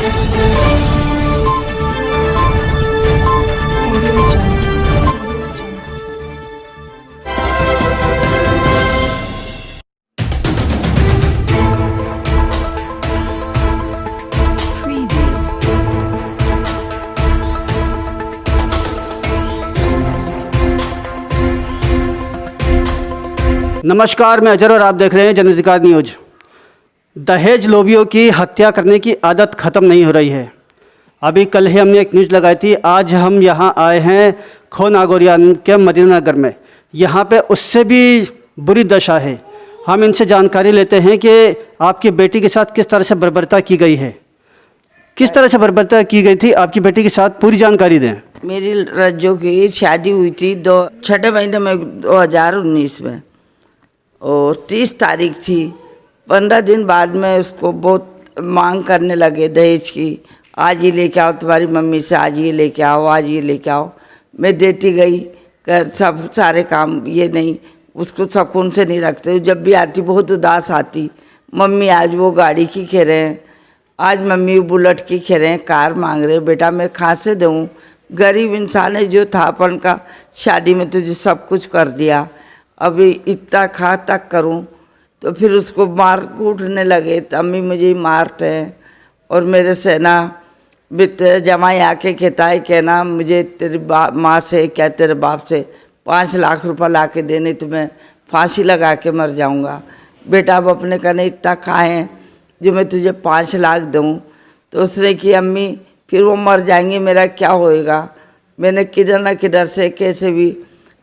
नमस्कार, मैं अजर और आप देख रहे हैं जन अधिकार न्यूज। दहेज लोभियों की हत्या करने की आदत ख़त्म नहीं हो रही है। अभी कल ही हमने एक न्यूज़ लगाई थी। आज हम यहाँ आए हैं खो नागौरिया के मदीना नगर में। यहाँ पे उससे भी बुरी दशा है। हम इनसे जानकारी लेते हैं कि आपकी बेटी के साथ किस तरह से बर्बरता की गई है। किस तरह से बर्बरता की गई थी आपकी बेटी के साथ, पूरी जानकारी दें। मेरी रज्जो की शादी हुई थी 6 महीने में 2019 में, और 30 तारीख थी। 15 दिन बाद में उसको बहुत मांग करने लगे दहेज की। आज ये लेके आओ तुम्हारी मम्मी से, आज ये लेके आओ, आज ये लेके आओ। मैं देती गई कर सब सारे काम। ये नहीं, उसको सुकून से नहीं रखते। जब भी आती बहुत उदास आती। मम्मी आज वो गाड़ी की कह रहे हैं, आज मम्मी बुलेट की कह रहे हैं, कार मांग रहे। बेटा मैं कहाँ से दूँ? गरीब इंसान है, जो था अपन का शादी में तुझे सब कुछ कर दिया, अभी इतना खा तक करूं। तो फिर उसको मार कूटने लगे। तो अम्मी मुझे मारते हैं। और मेरे से ना जमाई आके कहता है, कहना मुझे तेरी माँ से क्या तेरे बाप से 5 लाख रुपए ला के देने, तो मैं फांसी लगा के मर जाऊंगा। बेटा अब अपने कहने इतना खाएँ जो मैं तुझे 5 लाख दूँ। तो उसने कि अम्मी फिर वो मर जाएंगे, मेरा क्या होएगा? मैंने किधर ना किधर से कैसे भी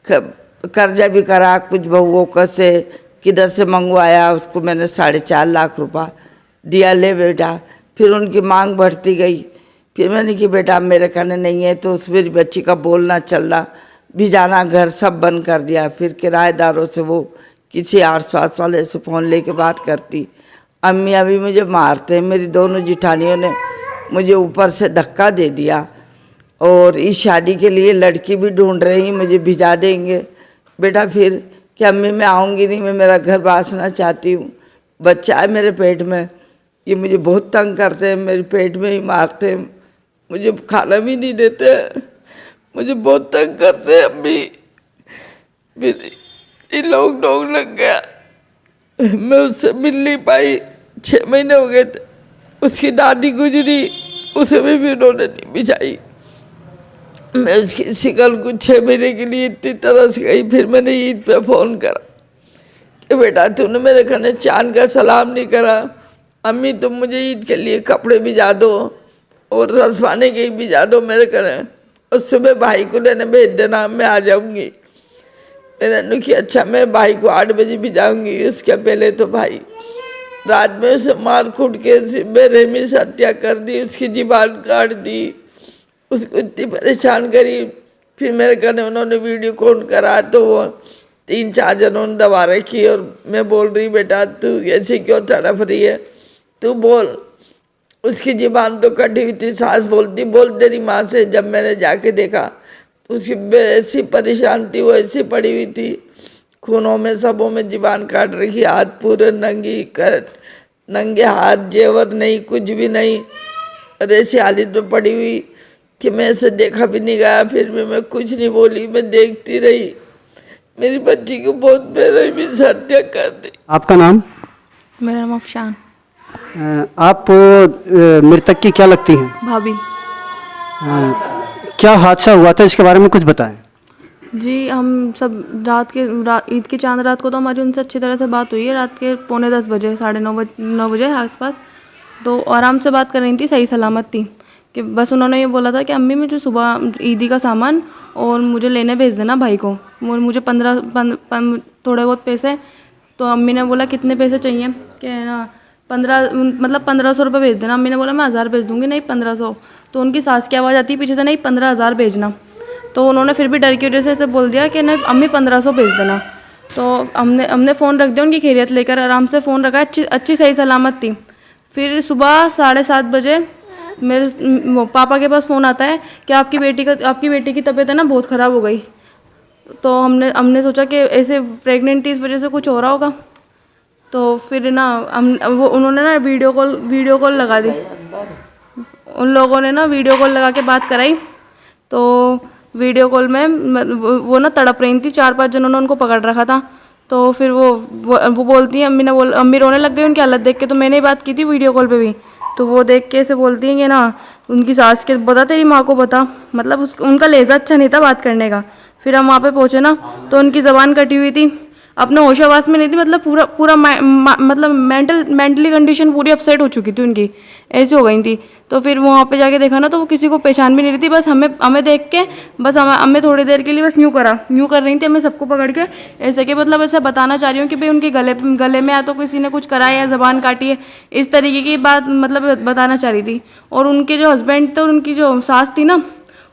कर्जा भी करा, कुछ बहुओं का से किधर से मंगवाया। उसको मैंने 4.5 लाख रुपया दिया, ले बेटा। फिर उनकी मांग बढ़ती गई। फिर मैंने कि बेटा मेरे कहने नहीं है। तो उस मेरी बच्ची का बोलना चलना भी जाना, घर सब बंद कर दिया। फिर किराएदारों से वो किसी आस-पास वाले से फ़ोन लेके बात करती। अम्मी अभी मुझे मारते हैं। मेरी दोनों जिठानियों ने मुझे ऊपर से धक्का दे दिया। और इस शादी के लिए लड़की भी ढूंढ रही, मुझे भिजा देंगे। बेटा फिर कि अम्मी मैं आऊँगी नहीं, मैं मेरा घर बसाना चाहती हूँ। बच्चा है मेरे पेट में, ये मुझे बहुत तंग करते हैं, मेरे पेट में ही मारते हैं, मुझे खाना भी नहीं देते, मुझे बहुत तंग करते हैं अम्मी। फिर ये लॉकडाउन लग गया, मैं उससे मिल नहीं पाई। 6 महीने हो गए थे। उसकी दादी गुजरी, उसे भी उन्होंने नहीं बिछाई। मैं उसकी शिकल को 6 महीने के लिए इतनी तरस गई। फिर मैंने ईद पे फ़ोन करा कि बेटा तूने मेरे खाने चांद का सलाम नहीं करा। अम्मी तुम मुझे ईद के लिए कपड़े भिजा दो और रसवाने के भिजा दो मेरे घर। और सुबह भाई को लेने भेज देना, मैं आ जाऊंगी। मैंने नुकी अच्छा मैं भाई को 8 बजे भिजाऊंगी। उसके पहले तो भाई रात में उसे मार कूट के बेरहमी से हत्या कर दी, उसकी जीवान काट दी, उसको इतनी परेशान करी। फिर मेरे कहने उन्होंने वीडियो कॉल करा तो वो 3-4 जनों ने दबा रखी। और मैं बोल रही बेटा तू ऐसे क्यों तड़प रही है, तू बोल। उसकी ज़ुबान तो कटी हुई थी। सास बोलती बोल तेरी माँ से। जब मैंने जाके देखा तो उसकी ऐसी परेशान थी, वो ऐसी पड़ी हुई थी, खूनों में सबों में ज़ुबान काट रखी, हाथ पूरे नंगे हाथ, जेवर नहीं, कुछ भी नहीं। और ऐसी हालत में पड़ी हुई कि मैं ऐसे देखा भी नहीं गया। फिर भी मैं कुछ नहीं बोली, मैं देखती रही। मेरी बच्ची को बहुत बेरहमी से हत्या कर दी। आपका नाम? मेरा नाम अफशान। आप मृतक की क्या लगती हैं? भाभी। क्या हादसा हुआ था, इसके बारे में कुछ बताएं। जी हम सब ईद की चांद रात को तो हमारी उनसे अच्छी तरह से बात हुई है। रात के 9:45 बजे, 9:30 बजे आसपास। तो आराम से बात कर रही थी, सही सलामत थी। कि बस उन्होंने ये बोला था कि अम्मी मुझे सुबह ईदी का सामान और मुझे लेने भेज देना भाई को। मुझे 15 थोड़े बहुत पैसे। तो अम्मी ने बोला कितने पैसे चाहिए? कि ना 1500 रुपये भेज देना। अम्मी ने बोला मैं 1000 भेज दूँगी। नहीं 1500। तो उनकी सास की आवाज़ आती है पीछे से, नहीं 15,000 भेजना। तो उन्होंने फिर भी डर की वजह से ऐसे बोल दिया कि नहीं अम्मी 1500 भेज देना। तो हमने फ़ोन रख दिया, उनकी खैरियत लेकर आराम से फ़ोन रखा। अच्छी सही सलामत थी। फिर सुबह 7:30 बजे मेरे पापा के पास फ़ोन आता है कि आपकी बेटी की तबीयत है ना बहुत ख़राब हो गई। तो हमने सोचा कि ऐसे प्रेग्नेंट थी, इस वजह से कुछ हो रहा होगा। तो फिर ना उन्होंने ना वीडियो कॉल लगा दी। उन लोगों ने ना वीडियो कॉल लगा के बात कराई, तो वीडियो कॉल में वो ना तड़प रही थी, 4-5 जनों ने उनको पकड़ रखा था। तो फिर वो बोलती हैं, अम्मी रोने लग गई उनकी हालत देख के। तो मैंने ही बात की थी वीडियो कॉल पे भी, तो वो देख के ऐसे बोलती हैं कि ना उनकी सास के बता, तेरी माँ को बता, मतलब उनका लहजा अच्छा नहीं था बात करने का। फिर हम वहाँ पे पहुँचे ना, तो उनकी ज़बान कटी हुई थी, अपने होशावास में नहीं थी, मतलब पूरा मतलब मेंटली कंडीशन पूरी अपसेट हो चुकी थी उनकी, ऐसी हो गई थी। तो फिर वहाँ पे जाके देखा ना, तो वो किसी को पहचान भी नहीं रही थी, बस हमें देख के बस हमें थोड़ी देर के लिए बस यूँ कर रही थी, हमें सबको पकड़ के ऐसे कि मतलब ऐसा बताना चाह रही हूँ कि भाई उनके गले में या तो किसी ने कुछ करा है या ज़बान काटी है, इस तरीके की बात मतलब बताना चाह रही थी। और उनके जो हस्बैंड थे और उनकी जो सास थी ना,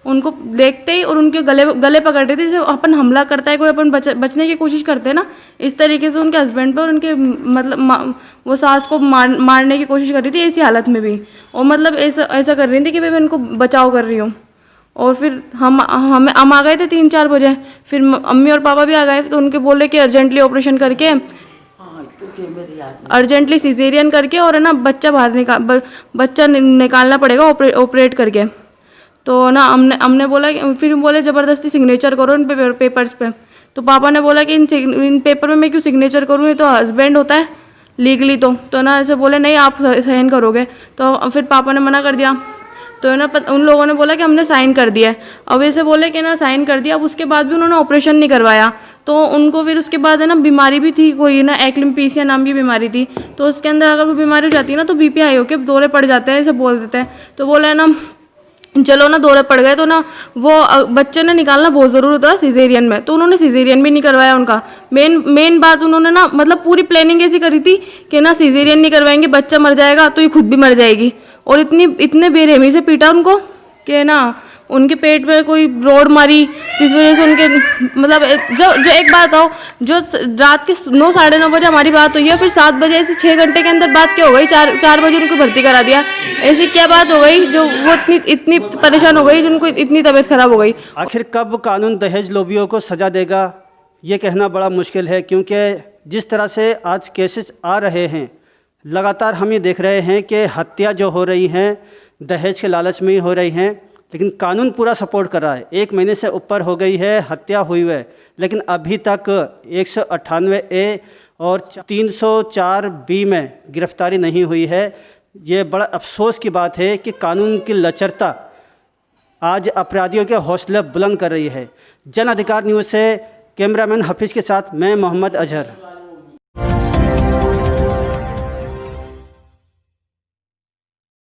उनको देखते ही और उनके गले पकड़ रहे थे, जैसे अपन हमला करता है कोई, अपन बचने की कोशिश करते हैं ना, इस तरीके से उनके हस्बैंड पे और उनके मतलब वो सास को मारने की कोशिश कर रही थी, ऐसी हालत में भी। और मतलब ऐसा कर रही थी कि भाई मैं उनको बचाव कर रही हूँ। और फिर हम आ गए थे 3-4 बजे, फिर अम्मी और पापा भी आ गए, तो उनके बोले कि अर्जेंटली ऑपरेशन करके, अर्जेंटली सिजेरियन करके और है ना बच्चा निकालना पड़ेगा ऑपरेट करके। तो ना हमने बोला कि फिर बोले ज़बरदस्ती सिग्नेचर करो इन पेपर्स पे। तो पापा ने बोला कि इन पेपर में मैं क्यों सिग्नेचर करूँ, ये तो हस्बैंड होता है लीगली। तो ना ऐसे बोले नहीं आप साइन करोगे, तो फिर पापा ने मना कर दिया। तो है ना उन लोगों ने बोला कि हमने साइन कर दिया है। अब ऐसे बोले कि ना साइन कर दिया, अब उसके बाद भी उन्होंने ऑपरेशन नहीं करवाया। तो उनको फिर उसके बाद है ना बीमारी भी थी कोई ना, एक्लिम्पीसिया नाम की बीमारी थी। तो उसके अंदर अगर वो बीमारी हो जाती है ना, तो बीपी हाई होकर दौरे पड़ जाते हैं, ऐसे बोल देते हैं। तो बोले ना चलो ना दौरे पड़ गए, तो ना वो बच्चे ने निकालना बहुत ज़रूरी था सिजेरियन में, तो उन्होंने सिजेरियन भी नहीं करवाया उनका। मेन बात उन्होंने ना मतलब पूरी प्लानिंग ऐसी करी थी कि ना सिजेरियन नहीं करवाएंगे, बच्चा मर जाएगा तो ये खुद भी मर जाएगी। और इतने बेरहमी से पीटा उनको कि ना उनके पेट में कोई रोड मारी, जिस वजह से उनके मतलब जो एक बात हो, जो रात के 9-9:30 बजे हमारी बात हुई है, फिर 7 बजे ऐसे 6 घंटे के अंदर बात क्या हो गई, 4 बजे उनको भर्ती करा दिया। ऐसी क्या बात हो गई जो वो इतनी परेशान हो गई, जिनको इतनी तबीयत खराब हो गई। आखिर कब कानून दहेज लोभियों को सज़ा देगा, ये कहना बड़ा मुश्किल है, क्योंकि जिस तरह से आज केसेस आ रहे हैं, लगातार हम ये देख रहे हैं कि हत्या जो हो रही हैं दहेज के लालच में ही हो रही हैं, लेकिन कानून पूरा सपोर्ट कर रहा है। 1 महीने से ऊपर हो गई है हत्या हुई है, लेकिन अभी तक 198A और 304B में गिरफ्तारी नहीं हुई है। ये बड़ा अफसोस की बात है कि कानून की लचरता आज अपराधियों के हौसले बुलंद कर रही है। जन अधिकार न्यूज़ से कैमरामैन हफीज़ के साथ मैं मोहम्मद अजहर।